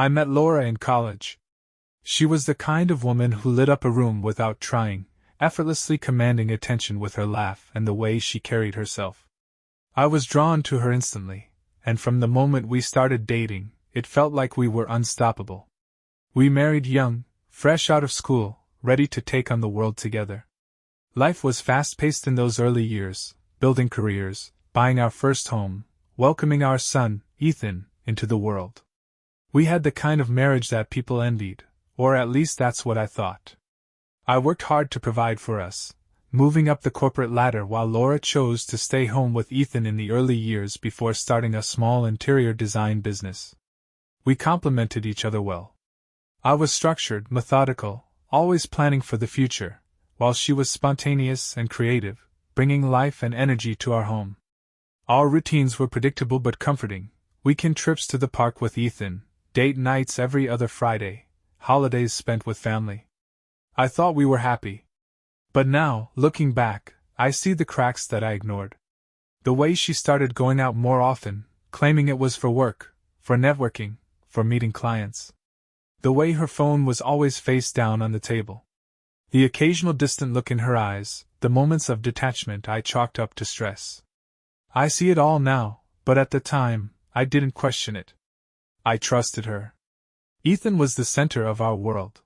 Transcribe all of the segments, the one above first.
I met Laura in college. She was the kind of woman who lit up a room without trying, effortlessly commanding attention with her laugh and the way she carried herself. I was drawn to her instantly, and from the moment we started dating, it felt like we were unstoppable. We married young, fresh out of school, ready to take on the world together. Life was fast-paced in those early years, building careers, buying our first home, welcoming our son, Ethan, into the world. We had the kind of marriage that people envied, or at least that's what I thought. I worked hard to provide for us, moving up the corporate ladder while Laura chose to stay home with Ethan in the early years before starting a small interior design business. We complemented each other well. I was structured, methodical, always planning for the future, while she was spontaneous and creative, bringing life and energy to our home. Our routines were predictable but comforting: weekend trips to the park with Ethan, date nights every other Friday, holidays spent with family. I thought we were happy. But now, looking back, I see the cracks that I ignored. The way she started going out more often, claiming it was for work, for networking, for meeting clients. The way her phone was always face down on the table. The occasional distant look in her eyes, the moments of detachment I chalked up to stress. I see it all now, but at the time, I didn't question it. I trusted her. Ethan was the center of our world.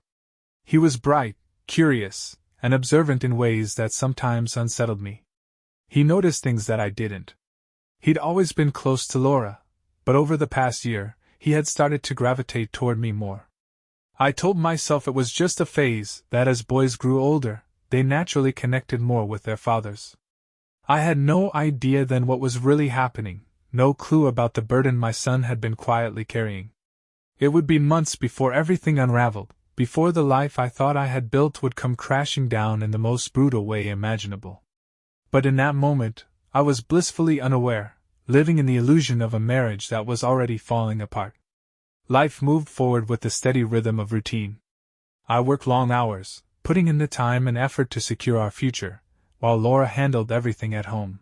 He was bright, curious, and observant in ways that sometimes unsettled me. He noticed things that I didn't. He'd always been close to Laura, but over the past year, he had started to gravitate toward me more. I told myself it was just a phase, that as boys grew older, they naturally connected more with their fathers. I had no idea then what was really happening, no clue about the burden my son had been quietly carrying. It would be months before everything unraveled, before the life I thought I had built would come crashing down in the most brutal way imaginable. But in that moment, I was blissfully unaware, living in the illusion of a marriage that was already falling apart. Life moved forward with the steady rhythm of routine. I worked long hours, putting in the time and effort to secure our future, while Laura handled everything at home.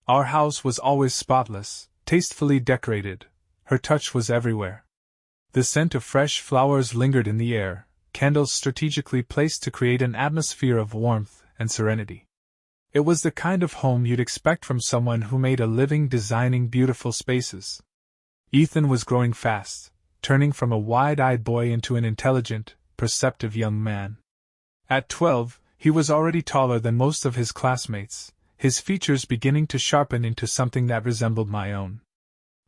Our house was always spotless, tastefully decorated. Her touch was everywhere. The scent of fresh flowers lingered in the air, candles strategically placed to create an atmosphere of warmth and serenity. It was the kind of home you'd expect from someone who made a living designing beautiful spaces. Ethan was growing fast, turning from a wide-eyed boy into an intelligent, perceptive young man. At 12, he was already taller than most of his classmates, his features beginning to sharpen into something that resembled my own.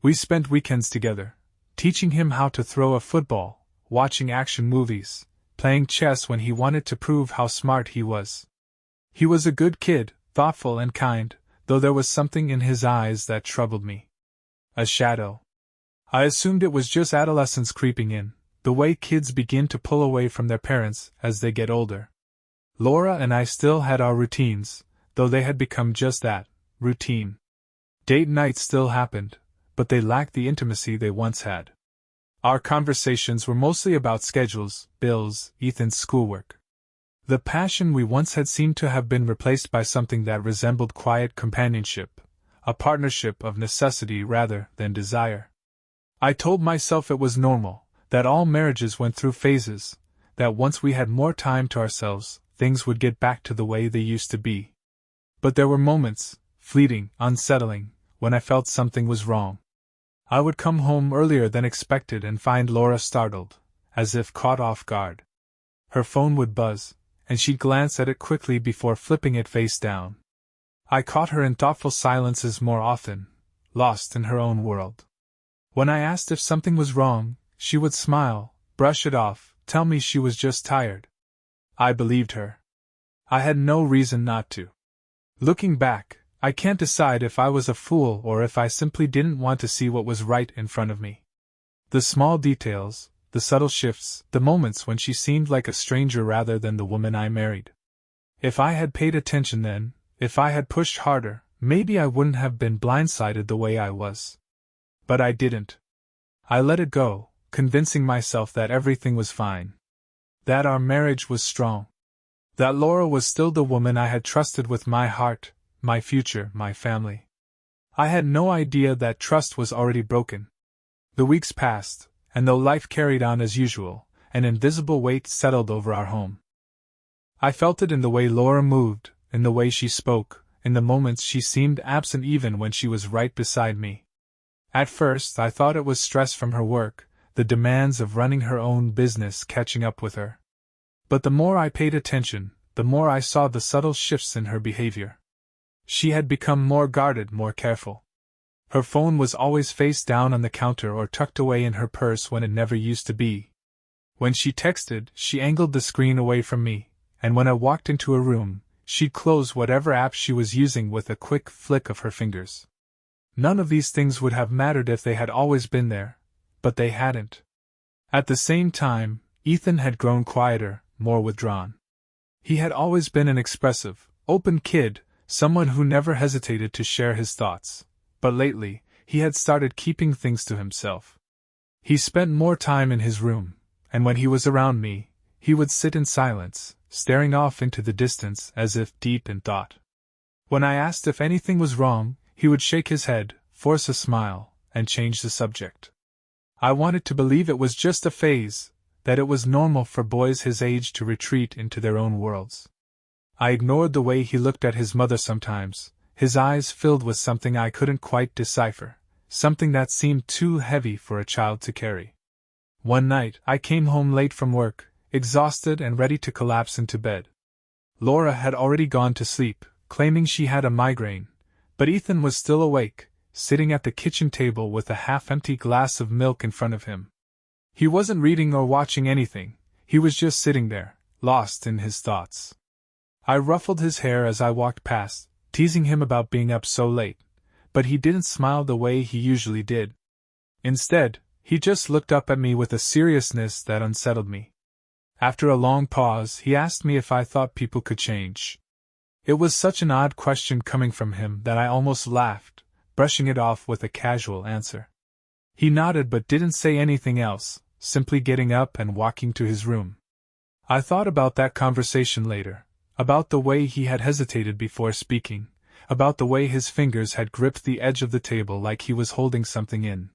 We spent weekends together, teaching him how to throw a football, watching action movies, playing chess when he wanted to prove how smart he was. He was a good kid, thoughtful and kind, though there was something in his eyes that troubled me. A shadow. I assumed it was just adolescence creeping in, the way kids begin to pull away from their parents as they get older. Laura and I still had our routines, though they had become just that, routine. Date nights still happened, but they lacked the intimacy they once had. Our conversations were mostly about schedules, bills, Ethan's schoolwork. The passion we once had seemed to have been replaced by something that resembled quiet companionship, a partnership of necessity rather than desire. I told myself it was normal, that all marriages went through phases, that once we had more time to ourselves, things would get back to the way they used to be. But there were moments, fleeting, unsettling, when I felt something was wrong. I would come home earlier than expected and find Laura startled, as if caught off guard. Her phone would buzz, and she'd glance at it quickly before flipping it face down. I caught her in thoughtful silences more often, lost in her own world. When I asked if something was wrong, she would smile, brush it off, tell me she was just tired. I believed her. I had no reason not to. Looking back, I can't decide if I was a fool or if I simply didn't want to see what was right in front of me. The small details, the subtle shifts, the moments when she seemed like a stranger rather than the woman I married. If I had paid attention then, if I had pushed harder, maybe I wouldn't have been blindsided the way I was. But I didn't. I let it go, convincing myself that everything was fine. That our marriage was strong. That Laura was still the woman I had trusted with my heart, my future, my family. I had no idea that trust was already broken. The weeks passed, and though life carried on as usual, an invisible weight settled over our home. I felt it in the way Laura moved, in the way she spoke, in the moments she seemed absent even when she was right beside me. At first I thought it was stress from her work, the demands of running her own business catching up with her. But the more I paid attention, the more I saw the subtle shifts in her behavior. She had become more guarded, more careful. Her phone was always face down on the counter or tucked away in her purse when it never used to be. When she texted, she angled the screen away from me, and when I walked into a room, she'd close whatever app she was using with a quick flick of her fingers. None of these things would have mattered if they had always been there, but they hadn't. At the same time, Ethan had grown quieter, more withdrawn. He had always been an expressive, open kid, someone who never hesitated to share his thoughts, but lately, he had started keeping things to himself. He spent more time in his room, and when he was around me, he would sit in silence, staring off into the distance as if deep in thought. When I asked if anything was wrong, he would shake his head, force a smile, and change the subject. I wanted to believe it was just a phase, that it was normal for boys his age to retreat into their own worlds. I ignored the way he looked at his mother sometimes, his eyes filled with something I couldn't quite decipher, something that seemed too heavy for a child to carry. One night, I came home late from work, exhausted and ready to collapse into bed. Laura had already gone to sleep, claiming she had a migraine, but Ethan was still awake, sitting at the kitchen table with a half-empty glass of milk in front of him. He wasn't reading or watching anything, he was just sitting there, lost in his thoughts. I ruffled his hair as I walked past, teasing him about being up so late, but he didn't smile the way he usually did. Instead, he just looked up at me with a seriousness that unsettled me. After a long pause, he asked me if I thought people could change. It was such an odd question coming from him that I almost laughed, brushing it off with a casual answer. He nodded but didn't say anything else, simply getting up and walking to his room. I thought about that conversation later, about the way he had hesitated before speaking, about the way his fingers had gripped the edge of the table like he was holding something in.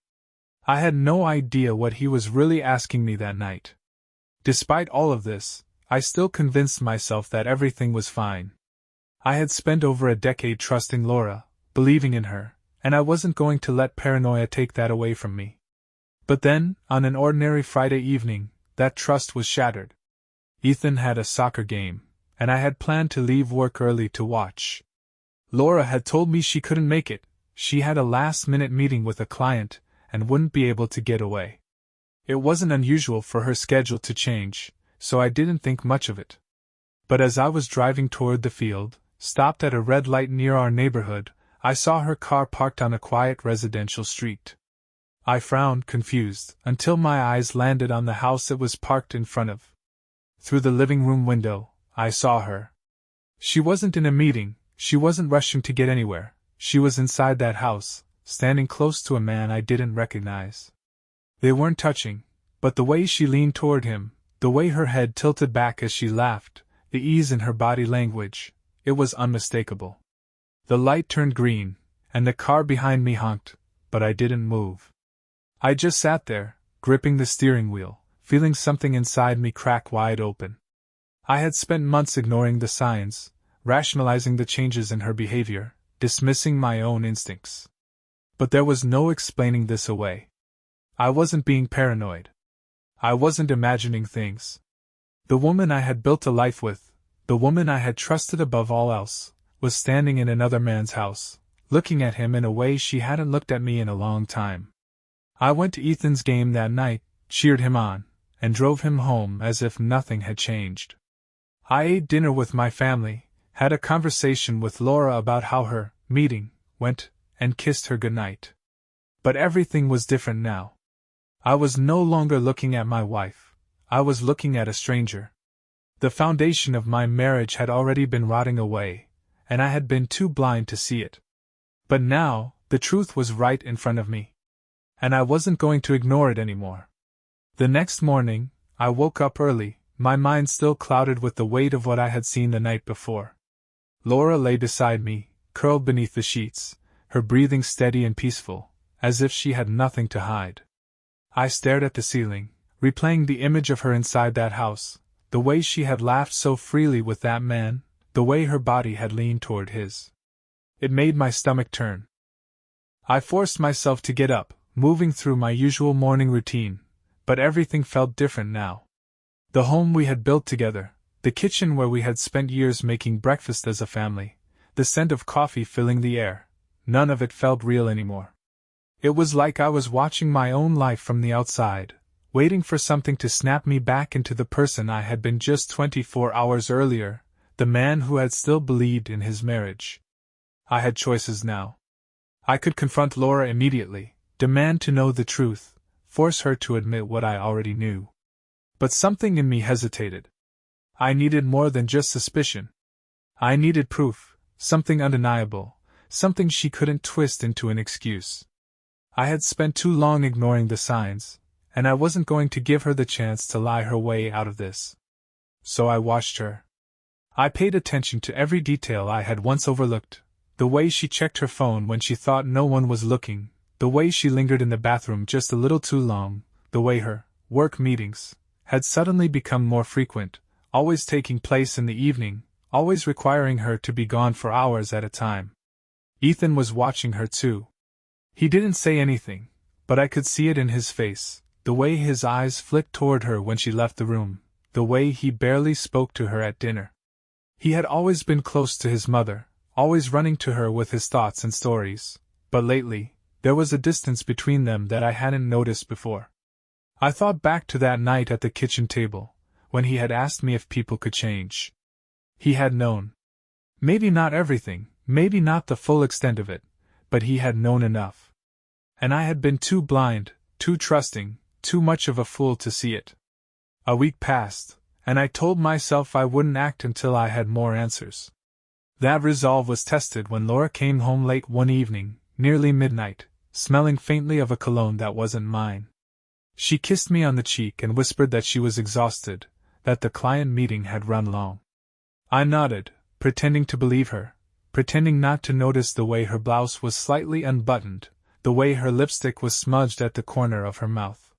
I had no idea what he was really asking me that night. Despite all of this, I still convinced myself that everything was fine. I had spent over a decade trusting Laura, believing in her, and I wasn't going to let paranoia take that away from me. But then, on an ordinary Friday evening, that trust was shattered. Ethan had a soccer game, and I had planned to leave work early to watch. Laura had told me she couldn't make it, she had a last-minute meeting with a client, and wouldn't be able to get away. It wasn't unusual for her schedule to change, so I didn't think much of it. But as I was driving toward the field, stopped at a red light near our neighborhood, I saw her car parked on a quiet residential street. I frowned, confused, until my eyes landed on the house it was parked in front of. Through the living room window, I saw her. She wasn't in a meeting, she wasn't rushing to get anywhere, she was inside that house, standing close to a man I didn't recognize. They weren't touching, but the way she leaned toward him, the way her head tilted back as she laughed, the ease in her body language, it was unmistakable. The light turned green, and the car behind me honked, but I didn't move. I just sat there, gripping the steering wheel, feeling something inside me crack wide open. I had spent months ignoring the signs, rationalizing the changes in her behavior, dismissing my own instincts. But there was no explaining this away. I wasn't being paranoid. I wasn't imagining things. The woman I had built a life with, the woman I had trusted above all else, was standing in another man's house, looking at him in a way she hadn't looked at me in a long time. I went to Ethan's game that night, cheered him on, and drove him home as if nothing had changed. I ate dinner with my family, had a conversation with Laura about how her meeting went, and kissed her goodnight. But everything was different now. I was no longer looking at my wife, I was looking at a stranger. The foundation of my marriage had already been rotting away, and I had been too blind to see it. But now, the truth was right in front of me. And I wasn't going to ignore it anymore. The next morning, I woke up early, my mind still clouded with the weight of what I had seen the night before. Laura lay beside me, curled beneath the sheets, her breathing steady and peaceful, as if she had nothing to hide. I stared at the ceiling, replaying the image of her inside that house, the way she had laughed so freely with that man, the way her body had leaned toward his. It made my stomach turn. I forced myself to get up, moving through my usual morning routine, but everything felt different now. The home we had built together, the kitchen where we had spent years making breakfast as a family, the scent of coffee filling the air, none of it felt real anymore. It was like I was watching my own life from the outside, waiting for something to snap me back into the person I had been just 24 hours earlier, the man who had still believed in his marriage. I had choices now. I could confront Laura immediately, demand to know the truth, force her to admit what I already knew. But something in me hesitated. I needed more than just suspicion. I needed proof, something undeniable, something she couldn't twist into an excuse. I had spent too long ignoring the signs, and I wasn't going to give her the chance to lie her way out of this. So I watched her. I paid attention to every detail I had once overlooked, the way she checked her phone when she thought no one was looking, the way she lingered in the bathroom just a little too long, the way her work meetings had suddenly become more frequent, always taking place in the evening, always requiring her to be gone for hours at a time. Ethan was watching her too. He didn't say anything, but I could see it in his face, the way his eyes flicked toward her when she left the room, the way he barely spoke to her at dinner. He had always been close to his mother, always running to her with his thoughts and stories, but lately, there was a distance between them that I hadn't noticed before. I thought back to that night at the kitchen table, when he had asked me if people could change. He had known. Maybe not everything, maybe not the full extent of it, but he had known enough. And I had been too blind, too trusting, too much of a fool to see it. A week passed, and I told myself I wouldn't act until I had more answers. That resolve was tested when Laura came home late one evening, nearly midnight, smelling faintly of a cologne that wasn't mine. She kissed me on the cheek and whispered that she was exhausted, that the client meeting had run long. I nodded, pretending to believe her, pretending not to notice the way her blouse was slightly unbuttoned, the way her lipstick was smudged at the corner of her mouth.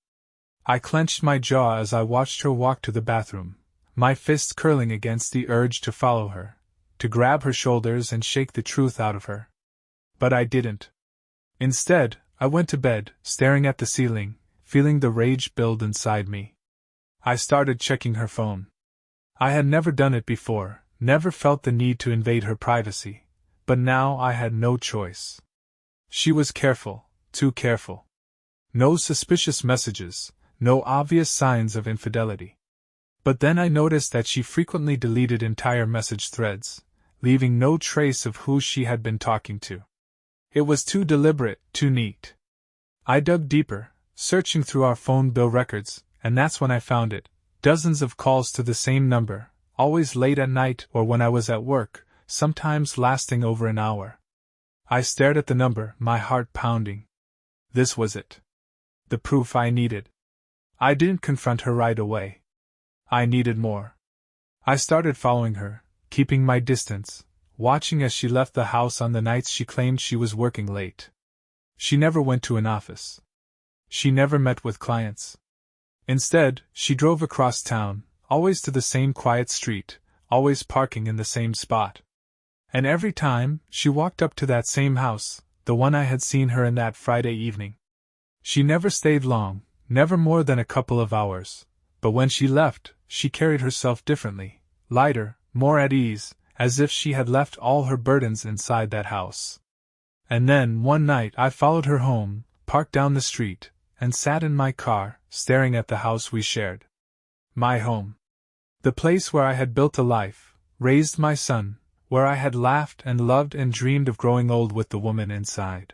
I clenched my jaw as I watched her walk to the bathroom, my fists curling against the urge to follow her, to grab her shoulders and shake the truth out of her. But I didn't. Instead, I went to bed, staring at the ceiling, feeling the rage build inside me. I started checking her phone. I had never done it before, never felt the need to invade her privacy, but now I had no choice. She was careful, too careful. No suspicious messages, no obvious signs of infidelity. But then I noticed that she frequently deleted entire message threads, leaving no trace of who she had been talking to. It was too deliberate, too neat. I dug deeper, searching through our phone bill records, and that's when I found it. Dozens of calls to the same number, always late at night or when I was at work, sometimes lasting over an hour. I stared at the number, my heart pounding. This was it. The proof I needed. I didn't confront her right away. I needed more. I started following her, keeping my distance, watching as she left the house on the nights she claimed she was working late. She never went to an office. She never met with clients. Instead, she drove across town, always to the same quiet street, always parking in the same spot. And every time, she walked up to that same house, the one I had seen her in that Friday evening. She never stayed long, never more than a couple of hours, but when she left, she carried herself differently, lighter, more at ease, as if she had left all her burdens inside that house. And then, one night I followed her home, parked down the street, and sat in my car, staring at the house we shared. My home. The place where I had built a life, raised my son, where I had laughed and loved and dreamed of growing old with the woman inside.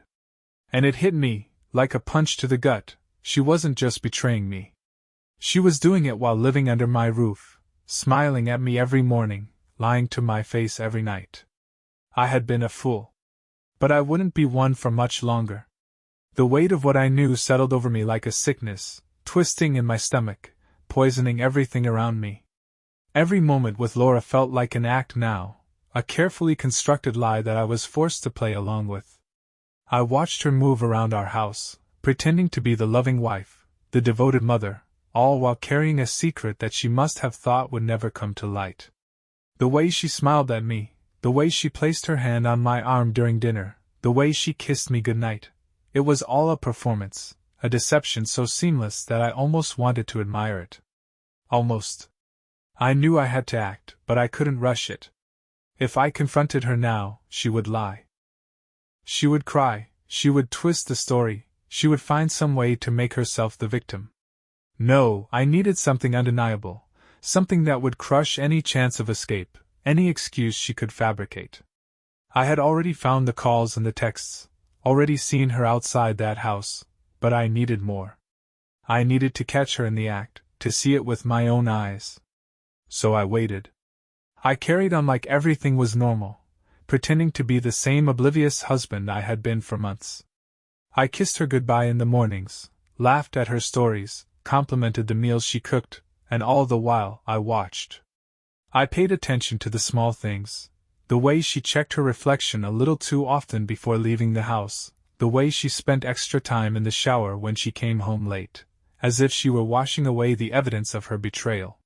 And it hit me, like a punch to the gut, she wasn't just betraying me. She was doing it while living under my roof, smiling at me every morning, lying to my face every night. I had been a fool. But I wouldn't be one for much longer. The weight of what I knew settled over me like a sickness, twisting in my stomach, poisoning everything around me. Every moment with Laura felt like an act now, a carefully constructed lie that I was forced to play along with. I watched her move around our house, pretending to be the loving wife, the devoted mother, all while carrying a secret that she must have thought would never come to light. The way she smiled at me, the way she placed her hand on my arm during dinner, the way she kissed me goodnight, it was all a performance, a deception so seamless that I almost wanted to admire it. Almost. I knew I had to act, but I couldn't rush it. If I confronted her now, she would lie. She would cry, she would twist the story, she would find some way to make herself the victim. No, I needed something undeniable, something that would crush any chance of escape, any excuse she could fabricate. I had already found the calls and the texts, already seen her outside that house, but I needed more. I needed to catch her in the act, to see it with my own eyes. So I waited. I carried on like everything was normal, pretending to be the same oblivious husband I had been for months. I kissed her goodbye in the mornings, laughed at her stories, complimented the meals she cooked, and all the while I watched. I paid attention to the small things, the way she checked her reflection a little too often before leaving the house, the way she spent extra time in the shower when she came home late, as if she were washing away the evidence of her betrayal.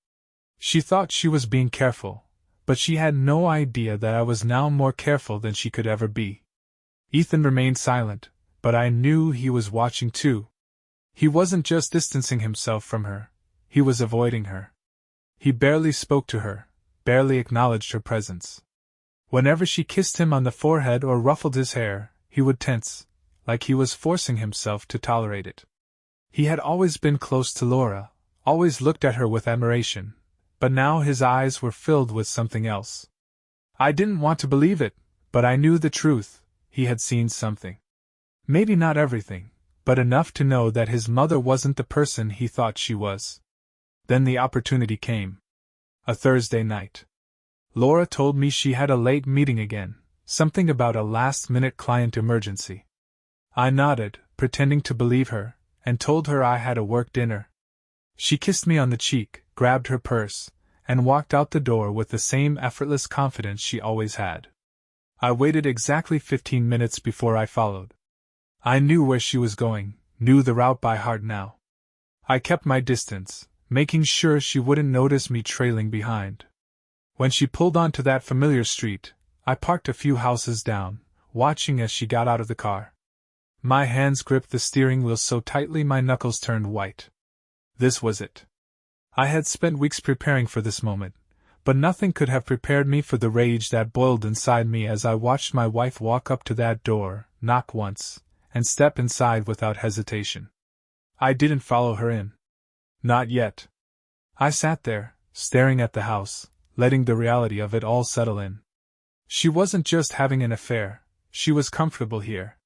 She thought she was being careful, but she had no idea that I was now more careful than she could ever be. Ethan remained silent, but I knew he was watching too. He wasn't just distancing himself from her, he was avoiding her. He barely spoke to her, barely acknowledged her presence. Whenever she kissed him on the forehead or ruffled his hair, he would tense, like he was forcing himself to tolerate it. He had always been close to Laura, always looked at her with admiration, but now his eyes were filled with something else. I didn't want to believe it, but I knew the truth, he had seen something. Maybe not everything, but enough to know that his mother wasn't the person he thought she was. Then the opportunity came. A Thursday night. Laura told me she had a late meeting again, something about a last-minute client emergency. I nodded, pretending to believe her, and told her I had a work dinner. She kissed me on the cheek, grabbed her purse, and walked out the door with the same effortless confidence she always had. I waited exactly 15 minutes before I followed. I knew where she was going, knew the route by heart now. I kept my distance, making sure she wouldn't notice me trailing behind. When she pulled onto that familiar street, I parked a few houses down, watching as she got out of the car. My hands gripped the steering wheel so tightly my knuckles turned white. This was it. I had spent weeks preparing for this moment, but nothing could have prepared me for the rage that boiled inside me as I watched my wife walk up to that door, knock once, and step inside without hesitation. I didn't follow her in. Not yet. I sat there, staring at the house, letting the reality of it all settle in. She wasn't just having an affair, she was comfortable here.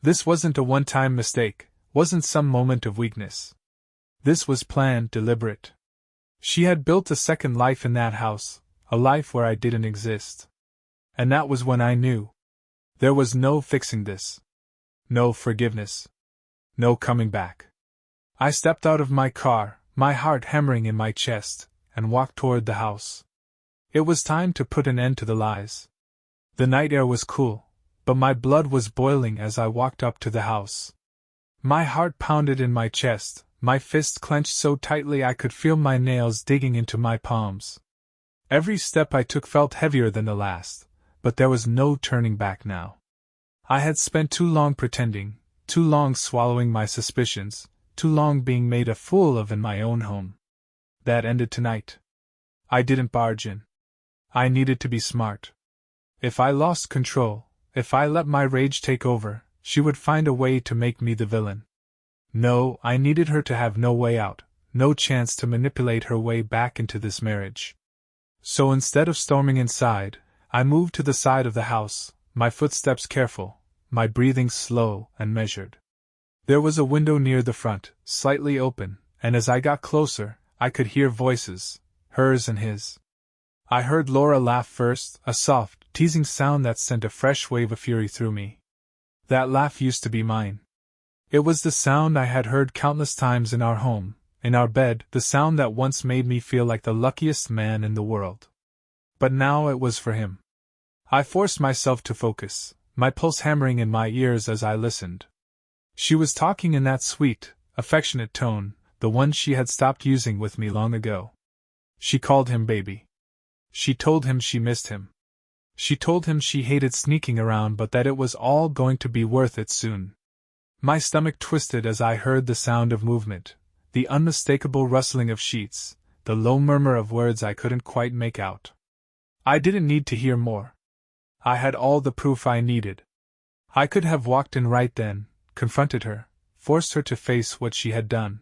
This wasn't a one-time mistake, wasn't some moment of weakness. This was planned, deliberate. She had built a second life in that house, a life where I didn't exist. And that was when I knew. There was no fixing this. No forgiveness. No coming back. I stepped out of my car, my heart hammering in my chest, and walked toward the house. It was time to put an end to the lies. The night air was cool, but my blood was boiling as I walked up to the house. My heart pounded in my chest, my fist clenched so tightly I could feel my nails digging into my palms. Every step I took felt heavier than the last, but there was no turning back now. I had spent too long pretending, too long swallowing my suspicions, too long being made a fool of in my own home. That ended tonight. I didn't barge in. I needed to be smart. If I lost control, if I let my rage take over, she would find a way to make me the villain. No, I needed her to have no way out, no chance to manipulate her way back into this marriage. So instead of storming inside, I moved to the side of the house, my footsteps careful, my breathing slow and measured. There was a window near the front, slightly open, and as I got closer, I could hear voices, hers and his. I heard Laura laugh first, a soft, teasing sound that sent a fresh wave of fury through me. That laugh used to be mine. It was the sound I had heard countless times in our home, in our bed, the sound that once made me feel like the luckiest man in the world. But now it was for him. I forced myself to focus, my pulse hammering in my ears as I listened. She was talking in that sweet, affectionate tone, the one she had stopped using with me long ago. She called him baby. She told him she missed him. She told him she hated sneaking around but that it was all going to be worth it soon. My stomach twisted as I heard the sound of movement, the unmistakable rustling of sheets, the low murmur of words I couldn't quite make out. I didn't need to hear more. I had all the proof I needed. I could have walked in right then, confronted her, forced her to face what she had done.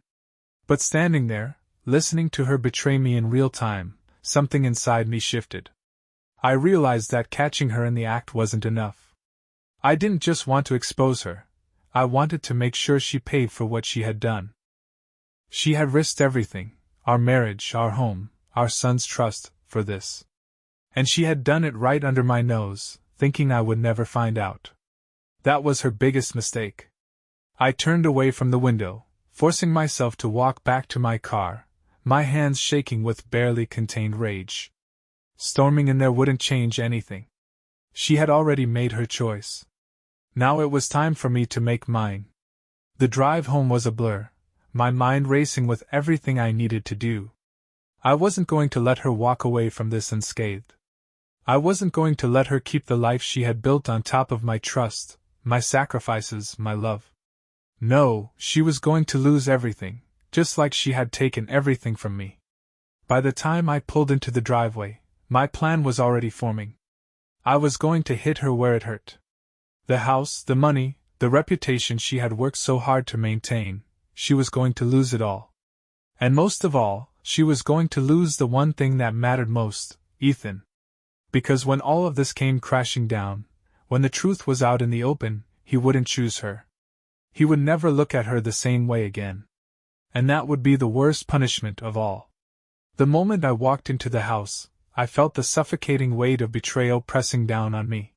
But standing there, listening to her betray me in real time, something inside me shifted. I realized that catching her in the act wasn't enough. I didn't just want to expose her. I wanted to make sure she paid for what she had done. She had risked everything, our marriage, our home, our son's trust, for this. And she had done it right under my nose, thinking I would never find out. That was her biggest mistake. I turned away from the window, forcing myself to walk back to my car, my hands shaking with barely contained rage. Storming in there wouldn't change anything. She had already made her choice. Now it was time for me to make mine. The drive home was a blur, my mind racing with everything I needed to do. I wasn't going to let her walk away from this unscathed. I wasn't going to let her keep the life she had built on top of my trust, my sacrifices, my love. No, she was going to lose everything, just like she had taken everything from me. By the time I pulled into the driveway, my plan was already forming. I was going to hit her where it hurt. The house, the money, the reputation she had worked so hard to maintain, she was going to lose it all. And most of all, she was going to lose the one thing that mattered most, Ethan. Because when all of this came crashing down, when the truth was out in the open, he wouldn't choose her. He would never look at her the same way again. And that would be the worst punishment of all. The moment I walked into the house, I felt the suffocating weight of betrayal pressing down on me.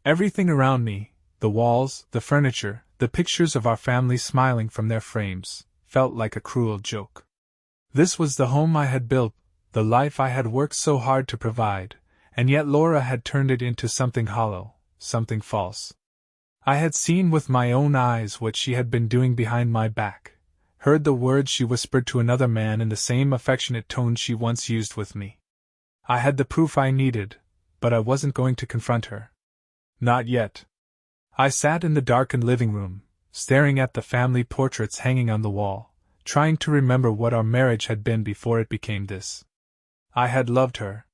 Everything around me, the walls, the furniture, the pictures of our family smiling from their frames, felt like a cruel joke. This was the home I had built, the life I had worked so hard to provide, and yet Laura had turned it into something hollow, something false. I had seen with my own eyes what she had been doing behind my back, heard the words she whispered to another man in the same affectionate tone she once used with me. I had the proof I needed, but I wasn't going to confront her. Not yet. I sat in the darkened living room, staring at the family portraits hanging on the wall, trying to remember what our marriage had been before it became this. I had loved her.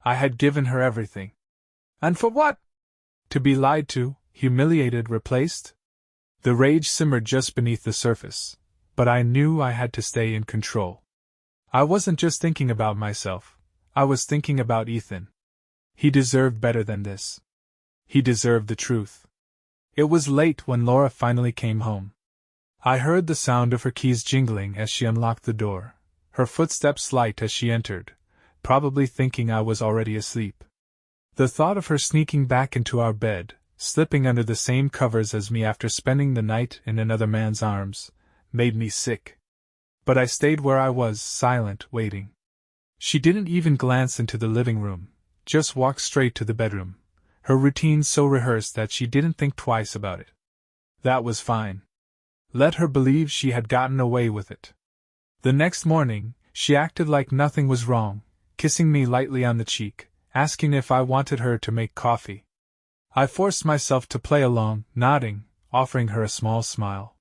I had given her everything. And for what? To be lied to, humiliated, replaced? The rage simmered just beneath the surface, but I knew I had to stay in control. I wasn't just thinking about myself, I was thinking about Ethan. He deserved better than this. He deserved the truth. It was late when Laura finally came home. I heard the sound of her keys jingling as she unlocked the door, her footsteps light as she entered, probably thinking I was already asleep. The thought of her sneaking back into our bed, slipping under the same covers as me after spending the night in another man's arms, made me sick. But I stayed where I was, silent, waiting. She didn't even glance into the living room, just walked straight to the bedroom, her routine so rehearsed that she didn't think twice about it. That was fine. Let her believe she had gotten away with it. The next morning, she acted like nothing was wrong, kissing me lightly on the cheek, asking if I wanted her to make coffee. I forced myself to play along, nodding, offering her a small smile.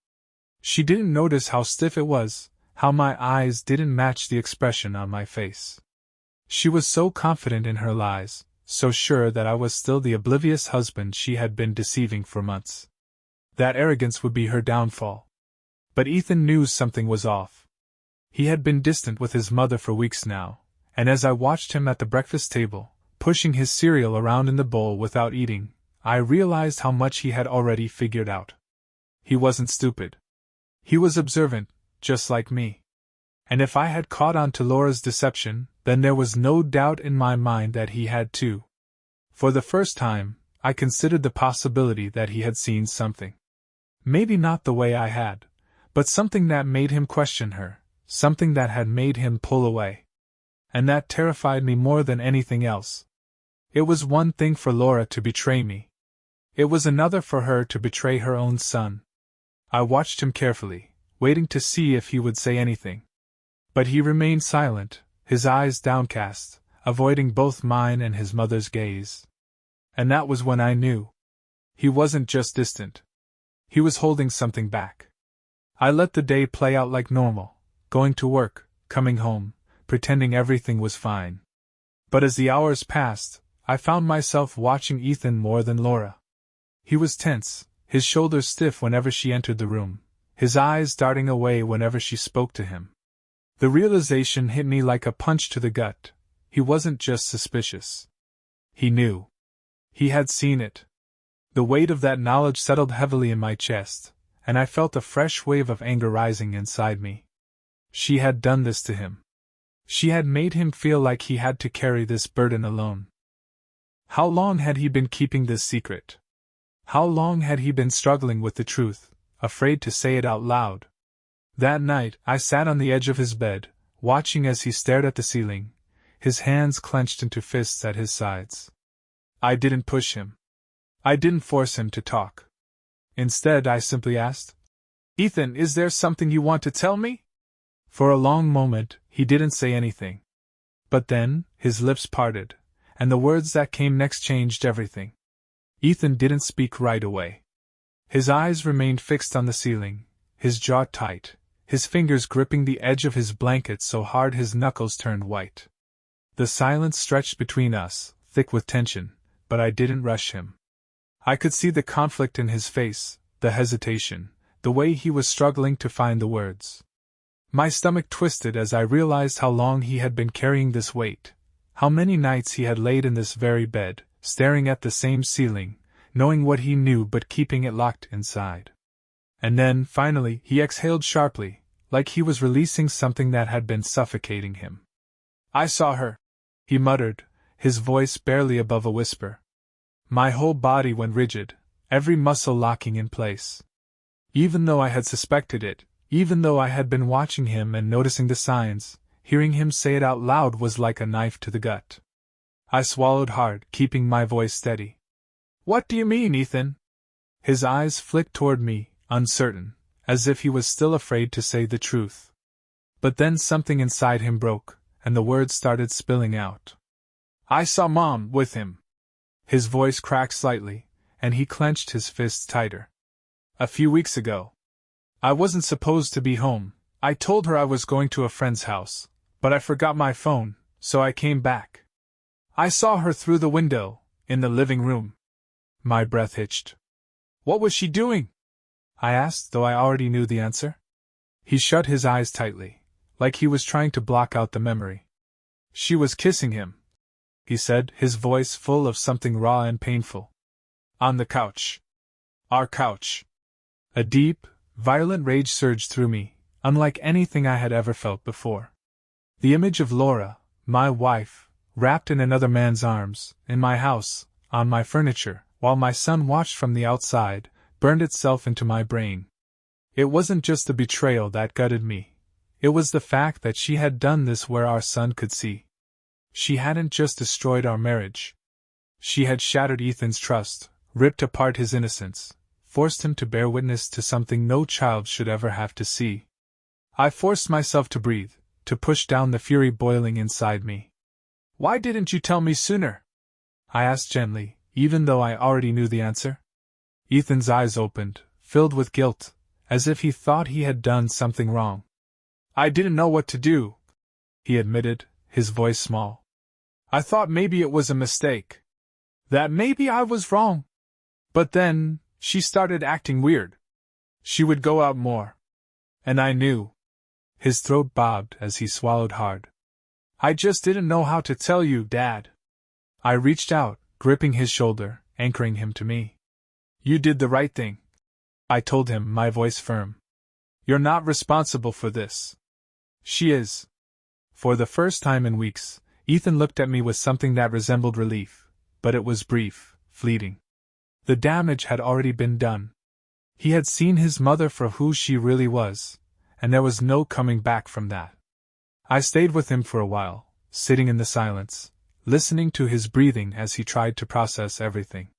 She didn't notice how stiff it was, how my eyes didn't match the expression on my face. She was so confident in her lies, so sure that I was still the oblivious husband she had been deceiving for months. That arrogance would be her downfall. But Ethan knew something was off. He had been distant with his mother for weeks now, and as I watched him at the breakfast table, pushing his cereal around in the bowl without eating, I realized how much he had already figured out. He wasn't stupid. He was observant, just like me. And if I had caught on to Laura's deception, then there was no doubt in my mind that he had too. For the first time, I considered the possibility that he had seen something. Maybe not the way I had, but something that made him question her, something that had made him pull away. And that terrified me more than anything else. It was one thing for Laura to betray me. It was another for her to betray her own son. I watched him carefully, waiting to see if he would say anything. But he remained silent, his eyes downcast, avoiding both mine and his mother's gaze. And that was when I knew. He wasn't just distant. He was holding something back. I let the day play out like normal, going to work, coming home, pretending everything was fine. But as the hours passed, I found myself watching Ethan more than Laura. He was tense, his shoulders stiff whenever she entered the room, his eyes darting away whenever she spoke to him. The realization hit me like a punch to the gut. He wasn't just suspicious. He knew. He had seen it. The weight of that knowledge settled heavily in my chest, and I felt a fresh wave of anger rising inside me. She had done this to him. She had made him feel like he had to carry this burden alone. How long had he been keeping this secret? How long had he been struggling with the truth, afraid to say it out loud? That night, I sat on the edge of his bed, watching as he stared at the ceiling, his hands clenched into fists at his sides. I didn't push him. I didn't force him to talk. Instead, I simply asked, "Ethan, is there something you want to tell me?" For a long moment, he didn't say anything. But then, his lips parted, and the words that came next changed everything. Ethan didn't speak right away. His eyes remained fixed on the ceiling, his jaw tight, his fingers gripping the edge of his blanket so hard his knuckles turned white. The silence stretched between us, thick with tension, but I didn't rush him. I could see the conflict in his face, the hesitation, the way he was struggling to find the words. My stomach twisted as I realized how long he had been carrying this weight, how many nights he had laid in this very bed, staring at the same ceiling, knowing what he knew but keeping it locked inside. And then, finally, he exhaled sharply, like he was releasing something that had been suffocating him. "I saw her," he muttered, his voice barely above a whisper. My whole body went rigid, every muscle locking in place. Even though I had suspected it, even though I had been watching him and noticing the signs, hearing him say it out loud was like a knife to the gut. I swallowed hard, keeping my voice steady. "What do you mean, Ethan?" His eyes flicked toward me, uncertain, as if he was still afraid to say the truth. But then something inside him broke, and the words started spilling out. "I saw Mom with him." His voice cracked slightly, and he clenched his fists tighter. "A few weeks ago. I wasn't supposed to be home. I told her I was going to a friend's house, but I forgot my phone, so I came back. I saw her through the window, in the living room." My breath hitched. "What was she doing?" I asked, though I already knew the answer. He shut his eyes tightly, like he was trying to block out the memory. "She was kissing him," he said, his voice full of something raw and painful. "On the couch. Our couch." A deep, violent rage surged through me, unlike anything I had ever felt before. The image of Laura, my wife, wrapped in another man's arms, in my house, on my furniture, while my son watched from the outside, burned itself into my brain. It wasn't just the betrayal that gutted me. It was the fact that she had done this where our son could see. She hadn't just destroyed our marriage. She had shattered Ethan's trust, ripped apart his innocence, forced him to bear witness to something no child should ever have to see. I forced myself to breathe, to push down the fury boiling inside me. "Why didn't you tell me sooner?" I asked gently, even though I already knew the answer. Ethan's eyes opened, filled with guilt, as if he thought he had done something wrong. "I didn't know what to do," he admitted, his voice small. "I thought maybe it was a mistake. That maybe I was wrong. But then, she started acting weird. She would go out more. And I knew." His throat bobbed as he swallowed hard. "I just didn't know how to tell you, Dad." I reached out, gripping his shoulder, anchoring him to me. "You did the right thing," I told him, my voice firm. "You're not responsible for this. She is." For the first time in weeks, Ethan looked at me with something that resembled relief, but it was brief, fleeting. The damage had already been done. He had seen his mother for who she really was, and there was no coming back from that. I stayed with him for a while, sitting in the silence, listening to his breathing as he tried to process everything.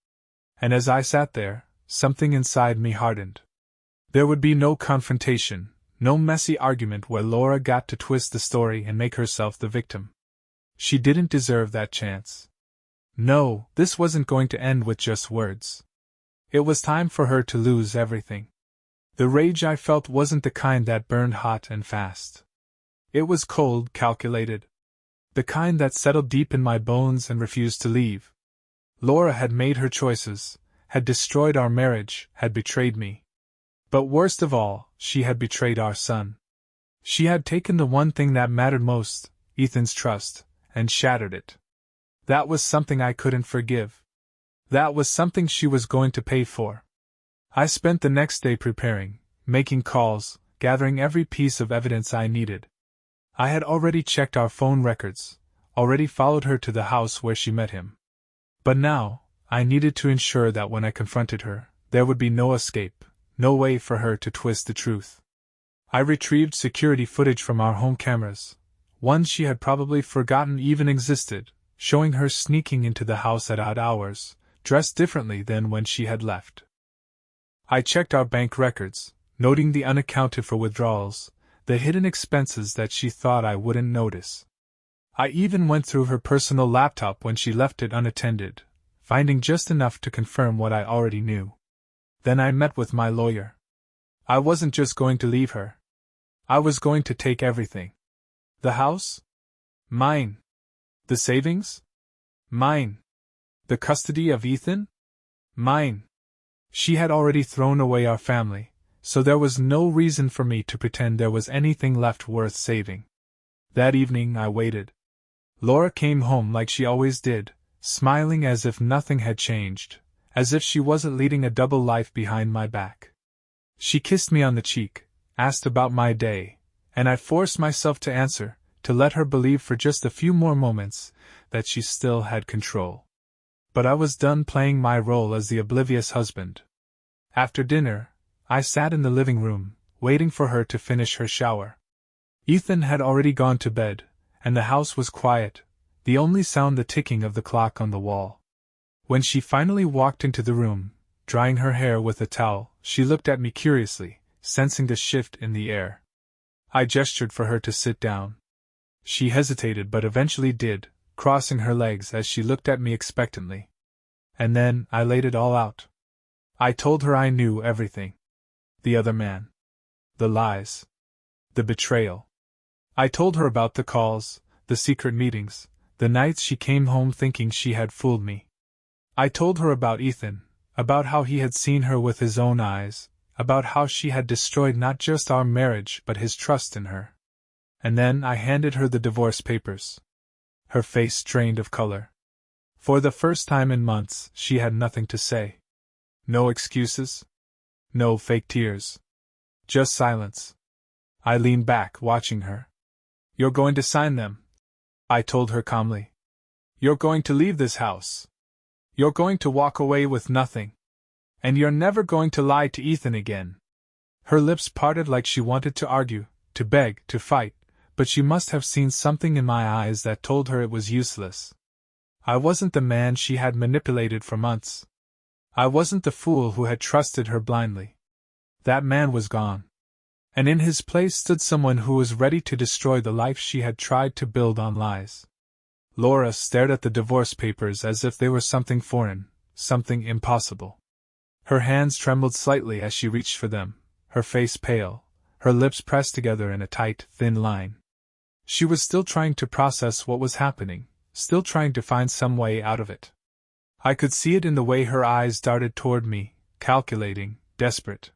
And as I sat there, something inside me hardened. There would be no confrontation, No messy argument where Laura got to twist the story and make herself the victim. She didn't deserve that chance. No, this wasn't going to end with just words. It was time for her to lose everything. The rage I felt wasn't the kind that burned hot and fast. It was cold, calculated. The kind that settled deep in my bones and refused to leave. Laura had made her choices, had destroyed our marriage, had betrayed me. But worst of all, she had betrayed our son. She had taken the one thing that mattered most, Ethan's trust, and shattered it. That was something I couldn't forgive. That was something she was going to pay for. I spent the next day preparing, making calls, gathering every piece of evidence I needed. I had already checked our phone records, already followed her to the house where she met him. But now, I needed to ensure that when I confronted her, there would be no escape, no way for her to twist the truth. I retrieved security footage from our home cameras, ones she had probably forgotten even existed, showing her sneaking into the house at odd hours, dressed differently than when she had left. I checked our bank records, noting the unaccounted for withdrawals, the hidden expenses that she thought I wouldn't notice. I even went through her personal laptop when she left it unattended, finding just enough to confirm what I already knew. Then I met with my lawyer. I wasn't just going to leave her. I was going to take everything. The house? Mine. The savings? Mine. The custody of Ethan? Mine. She had already thrown away our family, so there was no reason for me to pretend there was anything left worth saving. That evening I waited. Laura came home like she always did, smiling as if nothing had changed, as if she wasn't leading a double life behind my back. She kissed me on the cheek, asked about my day, and I forced myself to answer, to let her believe for just a few more moments that she still had control. But I was done playing my role as the oblivious husband. After dinner, I sat in the living room, waiting for her to finish her shower. Ethan had already gone to bed, and the house was quiet, the only sound the ticking of the clock on the wall. When she finally walked into the room, drying her hair with a towel, she looked at me curiously, sensing the shift in the air. I gestured for her to sit down. She hesitated but eventually did, crossing her legs as she looked at me expectantly. And then I laid it all out. I told her I knew everything. The other man. The lies. The betrayal. I told her about the calls, the secret meetings, the nights she came home thinking she had fooled me. I told her about Ethan, about how he had seen her with his own eyes, about how she had destroyed not just our marriage but his trust in her. And then I handed her the divorce papers. Her face drained of color. For the first time in months, she had nothing to say. No excuses. No fake tears. Just silence. I leaned back, watching her. "You're going to sign them," I told her calmly. "You're going to leave this house. You're going to walk away with nothing. And you're never going to lie to Ethan again." Her lips parted like she wanted to argue, to beg, to fight, but she must have seen something in my eyes that told her it was useless. I wasn't the man she had manipulated for months. I wasn't the fool who had trusted her blindly. That man was gone. And in his place stood someone who was ready to destroy the life she had tried to build on lies. Laura stared at the divorce papers as if they were something foreign, something impossible. Her hands trembled slightly as she reached for them, her face pale, her lips pressed together in a tight, thin line. She was still trying to process what was happening, still trying to find some way out of it. I could see it in the way her eyes darted toward me, calculating, desperate.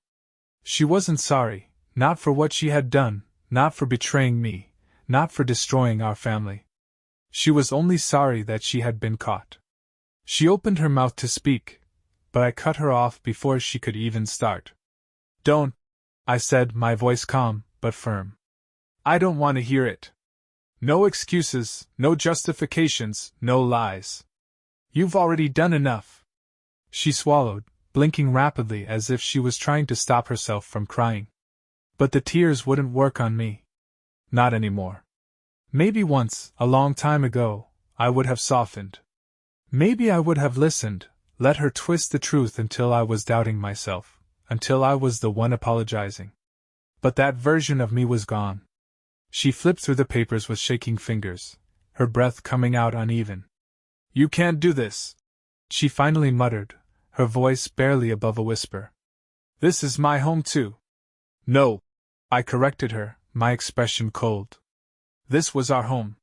She wasn't sorry, not for what she had done, not for betraying me, not for destroying our family. She was only sorry that she had been caught. She opened her mouth to speak, but I cut her off before she could even start. "Don't," I said, my voice calm, but firm. "I don't want to hear it. No excuses, no justifications, no lies. You've already done enough." She swallowed, blinking rapidly as if she was trying to stop herself from crying. But the tears wouldn't work on me. Not anymore. Maybe once, a long time ago, I would have softened. Maybe I would have listened, let her twist the truth until I was doubting myself, until I was the one apologizing. But that version of me was gone. She flipped through the papers with shaking fingers, her breath coming out uneven. "You can't do this," she finally muttered, her voice barely above a whisper. "This is my home too." "No," I corrected her, my expression cold. "This was our home.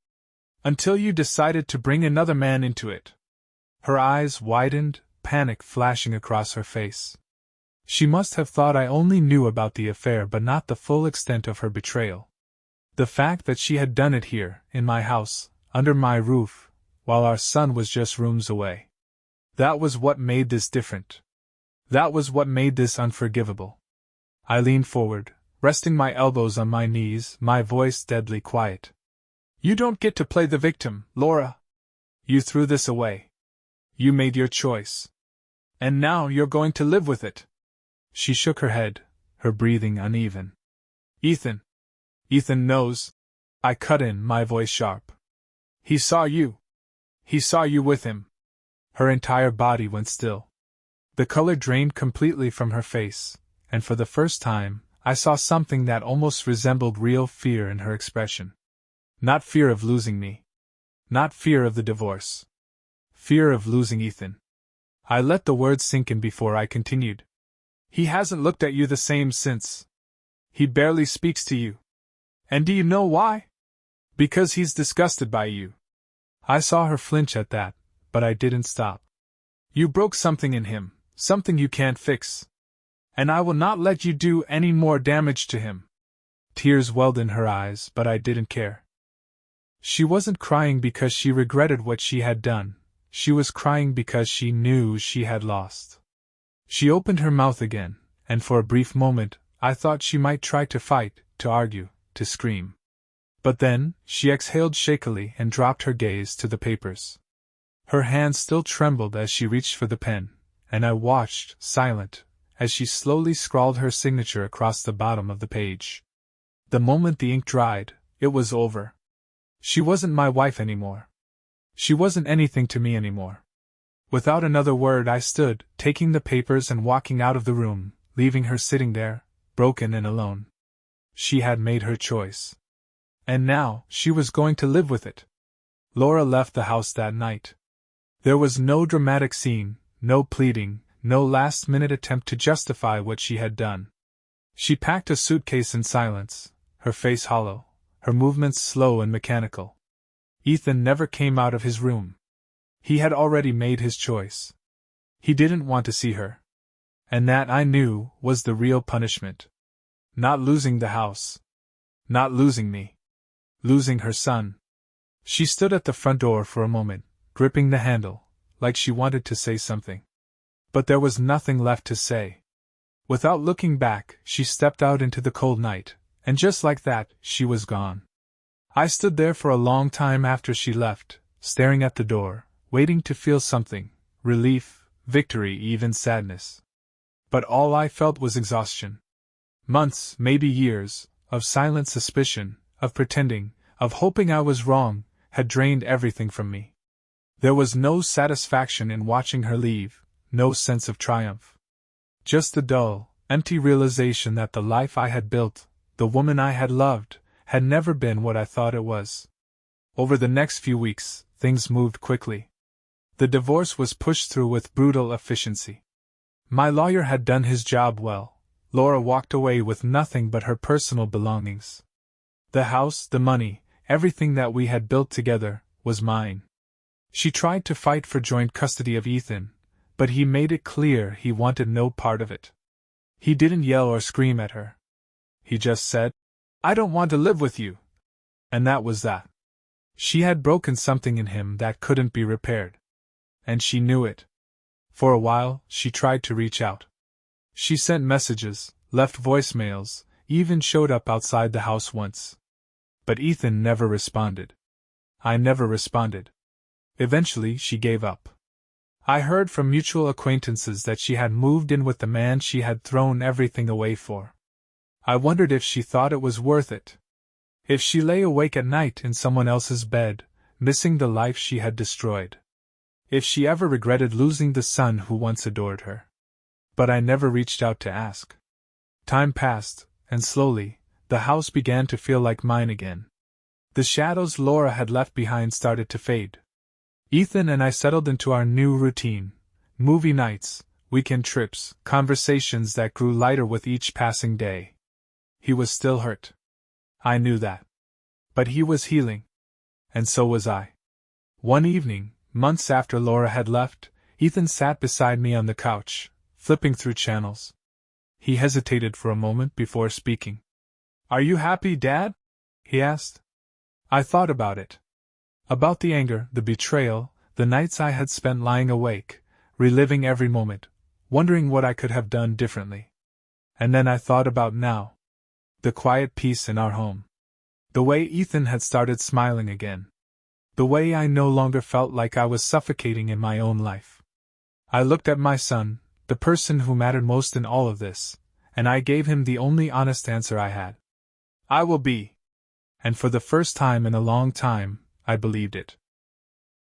Until you decided to bring another man into it." Her eyes widened, panic flashing across her face. She must have thought I only knew about the affair but not the full extent of her betrayal. The fact that she had done it here, in my house, under my roof, while our son was just rooms away. That was what made this different. That was what made this unforgivable. I leaned forward, resting my elbows on my knees, my voice deadly quiet. "You don't get to play the victim, Laura. You threw this away. You made your choice. And now you're going to live with it." She shook her head, her breathing uneven. "Ethan knows," I cut in, my voice sharp. "He saw you. He saw you with him." Her entire body went still. The color drained completely from her face, and for the first time, I saw something that almost resembled real fear in her expression. Not fear of losing me. Not fear of the divorce. Fear of losing Ethan. I let the words sink in before I continued. "He hasn't looked at you the same since. He barely speaks to you. And do you know why? Because he's disgusted by you." I saw her flinch at that, but I didn't stop. "You broke something in him, something you can't fix. And I will not let you do any more damage to him." Tears welled in her eyes, but I didn't care. She wasn't crying because she regretted what she had done, she was crying because she knew she had lost. She opened her mouth again, and for a brief moment, I thought she might try to fight, to argue, to scream. But then, she exhaled shakily and dropped her gaze to the papers. Her hand still trembled as she reached for the pen, and I watched, silent, as she slowly scrawled her signature across the bottom of the page. The moment the ink dried, it was over. She wasn't my wife anymore. She wasn't anything to me anymore. Without another word I stood, taking the papers and walking out of the room, leaving her sitting there, broken and alone. She had made her choice. And now, she was going to live with it. Laura left the house that night. There was no dramatic scene, no pleading, no last-minute attempt to justify what she had done. She packed a suitcase in silence, her face hollow, her movements slow and mechanical. Ethan never came out of his room. He had already made his choice. He didn't want to see her. And that, I knew, was the real punishment. Not losing the house. Not losing me. Losing her son. She stood at the front door for a moment, gripping the handle, like she wanted to say something. But there was nothing left to say. Without looking back, she stepped out into the cold night, and just like that, she was gone. I stood there for a long time after she left, staring at the door, waiting to feel something, relief, victory, even sadness. But all I felt was exhaustion. Months, maybe years, of silent suspicion, of pretending, of hoping I was wrong, had drained everything from me. There was no satisfaction in watching her leave, no sense of triumph. Just the dull, empty realization that the life I had built, the woman I had loved, had never been what I thought it was. Over the next few weeks, things moved quickly. The divorce was pushed through with brutal efficiency. My lawyer had done his job well. Laura walked away with nothing but her personal belongings. The house, the money, everything that we had built together, was mine. She tried to fight for joint custody of Ethan, but he made it clear he wanted no part of it. He didn't yell or scream at her. He just said, "I don't want to live with you." And that was that. She had broken something in him that couldn't be repaired. And she knew it. For a while, she tried to reach out. She sent messages, left voicemails, even showed up outside the house once. But Ethan never responded. I never responded. Eventually, she gave up. I heard from mutual acquaintances that she had moved in with the man she had thrown everything away for. I wondered if she thought it was worth it. If she lay awake at night in someone else's bed, missing the life she had destroyed. If she ever regretted losing the son who once adored her. But I never reached out to ask. Time passed, and slowly, the house began to feel like mine again. The shadows Laura had left behind started to fade. Ethan and I settled into our new routine: movie nights, weekend trips, conversations that grew lighter with each passing day. He was still hurt. I knew that. But he was healing. And so was I. One evening, months after Laura had left, Ethan sat beside me on the couch, flipping through channels. He hesitated for a moment before speaking. "Are you happy, Dad?" he asked. I thought about it. About the anger, the betrayal, the nights I had spent lying awake, reliving every moment, wondering what I could have done differently. And then I thought about now. The quiet peace in our home. The way Ethan had started smiling again. The way I no longer felt like I was suffocating in my own life. I looked at my son, the person who mattered most in all of this, and I gave him the only honest answer I had. "I will be." And for the first time in a long time, I believed it.